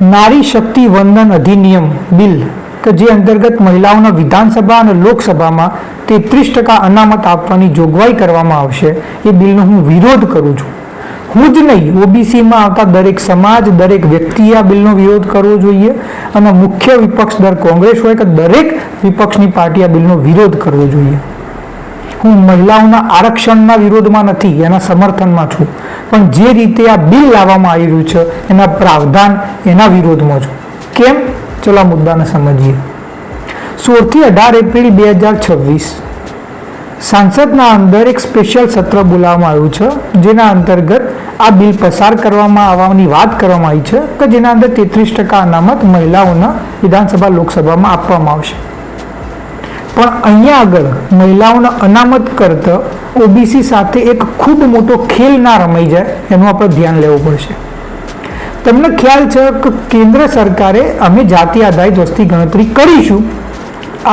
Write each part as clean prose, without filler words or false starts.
નારી શક્તિ વંદન અધિનિયમ બિલ કે જે અંતર્ગત મહિલાઓના વિધાનસભા અને લોકસભામાં 33% અનામત આપવાની જોગવાઈ કરવામાં આવશે, એ બિલનો હું વિરોધ કરું છું. હું જ નહીં, ઓબીસીમાં આવતા દરેક સમાજ, દરેક વ્યક્તિએ આ બિલનો વિરોધ કરવો જોઈએ અને મુખ્ય વિપક્ષ દર કોંગ્રેસ હોય કે દરેક વિપક્ષની પાર્ટી આ બિલનો વિરોધ કરવો જોઈએ. હું મહિલાઓના આરક્ષણના વિરોધમાં નથી, એના સમર્થનમાં છું, પણ જે રીતે આ બિલ લાવવામાં આવી રહ્યું છે એના પ્રાવધાન એના વિરોધમાં છું. કેમ? ચલો આ મુદ્દાને સમજીએ. 16 થી 18 એપ્રિલ 2026 સાંસદના અંદર એક સ્પેશિયલ સત્ર બોલાવવામાં આવ્યું છે, જેના અંતર્ગત આ બિલ પસાર કરવામાં આવવાની વાત કરવામાં આવી છે કે જેના અંદર 33% અનામત મહિલાઓના વિધાનસભા લોકસભામાં આપવામાં આવશે. પણ અહીંયા આગળ મહિલાઓના અનામત કરતા ઓબીસી સાથે એક ખૂબ મોટો ખેલ ના રમાઈ જાય એનું આપણે ધ્યાન લેવું પડશે. તમને ખ્યાલ છે કે કેન્દ્ર સરકારે અમે જાતિ આધારિત વસ્તી ગણતરી કરીશું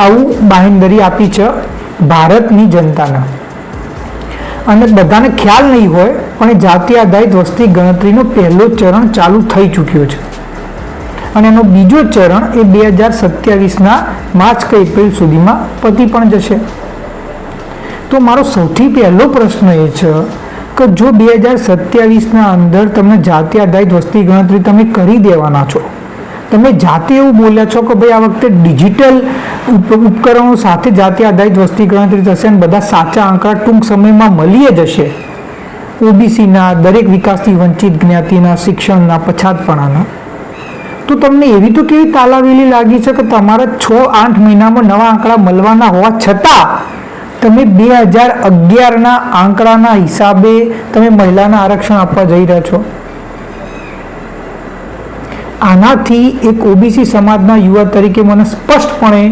આવું બાંહેધરી આપી છે ભારતની જનતાને, અને બધાને ખ્યાલ નહીં હોય પણ એ જાતિ આધારિત વસ્તી ગણતરીનો પહેલો ચરણ ચાલુ થઈ ચૂક્યો છે અને એનો બીજો ચરણ એ 2027ના માર્ચ કે એપ્રિલ સુધીમાં પતી પણ જશે. તો મારો સૌથી પહેલો પ્રશ્ન એ છે કે જો 2027ના અંદર તમને જાતિ આધારિત વસ્તી ગણતરી તમે કરી દેવાના છો, તમે જાતે એવું બોલ્યા છો કે ભાઈ આ વખતે ડિજિટલ ઉપકરણો સાથે જાતિ આધારિત વસ્તી ગણતરી થશે અને બધા સાચા આંકડા ટૂંક સમયમાં મળી જશે, ઓબીસીના, દરેક વિકાસથી વંચિત જ્ઞાતિના, શિક્ષણના, પછાતપણાના, તો તમને એવી તો કેવી તાલાવેલી લાગી છે કે તમારા 6-8 મહિનામાં નવા આંકડા મળવાના હોવા છતાં તમે 2011ના આંકડાના હિસાબે તમે મહિલાના આરક્ષણ આપવા જઈ રહ્યા છો? આનાથી એક ઓબીસી સમાજના યુવા તરીકે મને સ્પષ્ટપણે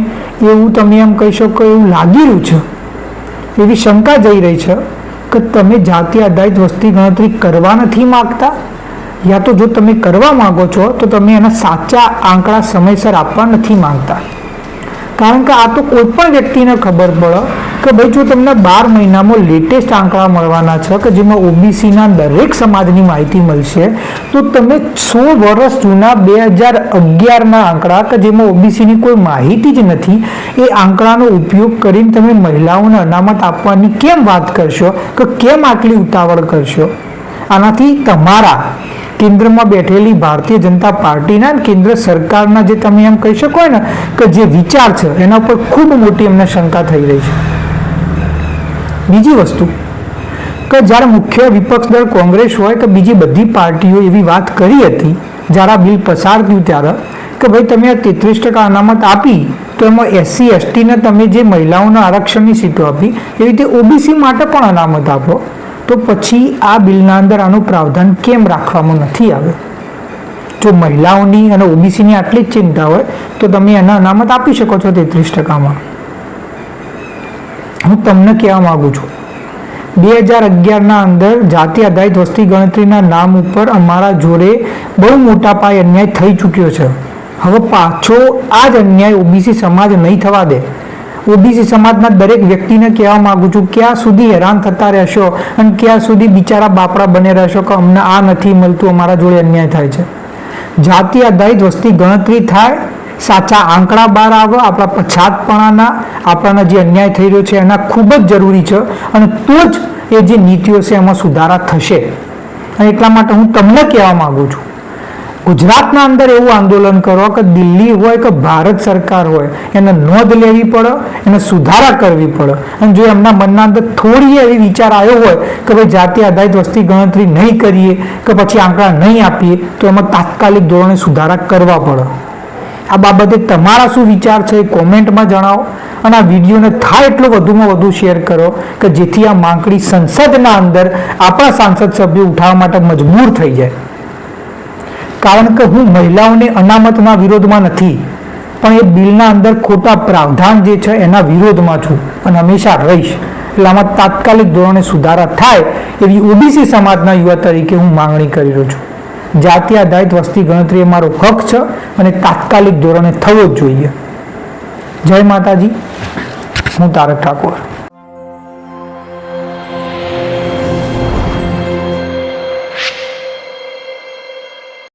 એવું તમે એમ કહી શકો એવું લાગી રહ્યું છે, એવી શંકા જઈ રહી છે કે તમે જાતિ આધારિત વસ્તી ગણતરી કરવા નથી માગતા, યા તો જો તમે કરવા માંગો છો તો તમે એના સાચા આંકડા સમયસર આપવા નથી માંગતા. કારણ કે આ તો કોઈ પણ વ્યક્તિને ખબર પડે કે ભાઈ જો તમને 12 મહિનામાં લેટેસ્ટ આંકડા મળવાના છે કે જેમાં ઓબીસીના દરેક સમાજની માહિતી મળશે, તો તમે 100 વર્ષ જૂના 2011ના આંકડા કે જેમાં ઓબીસીની કોઈ માહિતી જ નથી, એ આંકડાનો ઉપયોગ કરીને તમે મહિલાઓને અનામત આપવાની કેમ વાત કરશો કે કેમ આટલી ઉતાવળ કરશો? આનાથી તમારા કેન્દ્રમાં બેઠેલી ભારતીય જનતા પાર્ટીના કેન્દ્ર સરકારના જે તમે એમ કહી શકો ને કે જે વિચાર છે એના ઉપર ખૂબ મોટી અમને શંકા થઈ રહી છે. બીજી વસ્તુ કે જ્યારે મુખ્ય વિપક્ષ દળ કોંગ્રેસ હોય કે બીજી બધી પાર્ટીઓ એવી વાત કરી હતી જ્યારે આ બિલ પસાર થયું ત્યારે કે ભાઈ તમે આ 33% અનામત આપી તો એમાં SC/STને તમે જે મહિલાઓના આરક્ષણની સીટો આપી એવી રીતે ઓબીસી માટે પણ અનામત આપો, તો પછી આ બિલના અંદર આનું પ્રાવધાન કેમ રાખવામાં નથી આવ્યું? જો મહિલાઓની અને ઓબીસીની આટલી જ ચિંતા હોય તો તમે એના અનામત આપી શકો છો 33%માં. હું તમને કહેવા માંગુ છું 2011ના અંદર જાતિ આધારિત વસ્તી ગણતરીના નામ ઉપર અમારા જોડે બહુ મોટા પાયે અન્યાય થઈ ચૂક્યો છે. હવે પાછો આ જ અન્યાય ઓબીસી સમાજ નહીં થવા દે. ઓબીસી સમાજના દરેક વ્યક્તિને કહેવા માંગુ છું, ક્યાં સુધી હેરાન થતા રહેશો અને ક્યાં સુધી બિચારા બાપડા બને રહેશો કે અમને આ નથી મળતું, અમારા જોડે અન્યાય થાય છે. જાતિ આધારિત વસ્તી ગણતરી થાય, સાચા આંકડા બહાર આવે, આપણા પછાતપણાના, આપણાના જે અન્યાય થઈ રહ્યો છે એના ખૂબ જ જરૂરી છે, અને તો જ એ જે નીતિઓ છે એમાં સુધારા થશે. અને એટલા માટે હું તમને કહેવા માંગુ છું, ગુજરાતના અંદર એવું આંદોલન કરો કે દિલ્હી હોય કે ભારત સરકાર હોય એને નોંધ લેવી પડે, એને સુધારા કરવી પડે. અને જો એમના મનના અંદર થોડી એવી વિચાર આવ્યો હોય કે ભાઈ જાતિ આધારિત વસ્તી ગણતરી નહીં કરીએ કે પછી આંકડા નહીં આપીએ, તો એમાં તાત્કાલિક ધોરણે સુધારા કરવા પડે. આ બાબતે તમારા શું વિચાર છે એ કોમેન્ટમાં જણાવો, અને આ વિડીયોને થાય એટલો વધુમાં વધુ શેર કરો કે જેથી આ માંગણી સંસદના અંદર આપણા સાંસદ સભ્યો ઉઠાવવા માટે મજબૂર થઈ જાય. કારણ કે હું મહિલાઓને અનામતના વિરોધમાં નથી, પણ એ બિલના અંદર ખોટા પ્રાવધાન જે છે એના વિરોધમાં છું અને હંમેશા રહીશ. એટલે આમાં તાત્કાલિક ધોરણે સુધારા થાય એવી ઓબીસી સમાજના યુવા તરીકે હું માંગણી કરી રહ્યો છું. જાતિ આધારિત વસ્તી ગણતરી એ મારો હક છે અને તાત્કાલિક ધોરણે થવો જ જોઈએ. જય માતાજી. હું તારક ઠાકોર.